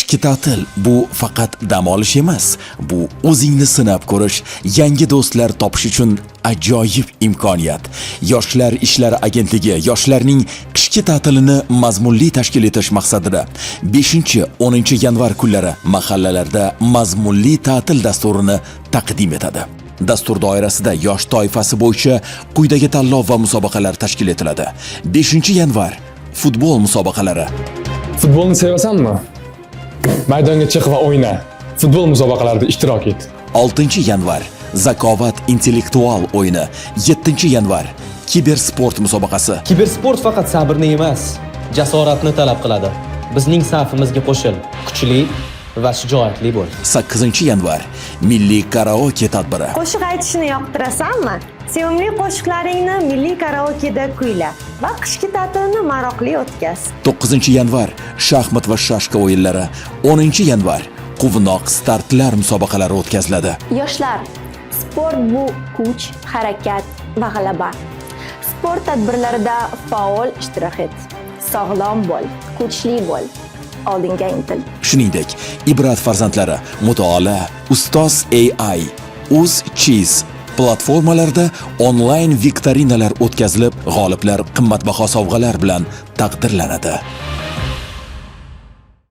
Qishki ta'til bu faqat dam olish emas, bu o'zingni sinab ko'rish, yangi do'stlar topish uchun ajoyib imkoniyat. Yoshlar ishlari agentligi yoshlarning qishki ta'tilini mazmunli tashkil etish maqsadida 5-10 yanvar kunlari mahallalarda mazmunli ta'til dasturini taqdim etadi. Dastur doirasida yosh toifasi bo'yicha quyidagi tanlov va musobaqalar tashkil etiladi. 5-yanvar futbol musobaqalari. Futbolni sevasanmi? Maydonga chiq va o'yna. Futbol musobaqalarida ishtirok et. 6-yanvar zakovat intellektual o'yini. 7-yanvar kibersport musobaqasi. Kibersport faqat sabrni emas, jasoratni talab qiladi. Bizning safimizga qo'shil, kuchli va shijoatli bo'l. 8-yanvar milliy karaoke tadbiri. Qo'shiq aytishni yoqtirasanmi? Sevimli qo'shiqlaringni milliy karaokeda kuyla va qishki ta'tilni maroqli o'tkaz. 9-yanvar shaxmat va shashka o'yinlari. 10-yanvar quvnoq startlar musobaqalari o'tkaziladi. Yoshlar, sport bu kuch, harakat va g'alaba. Sport tadbirlarida faol ishtirok et. Sog'lom bo'l, kuchli bo'l. Oldinga intil. Shuningdek, Ibrat farzandlari, Mutolaa, Ustoz AI, Uz-Cheez platformalarida onlayn viktorinalar o'tkazilib, g'oliblar qimmatbaho sovg'alar bilan taqdirlanadi.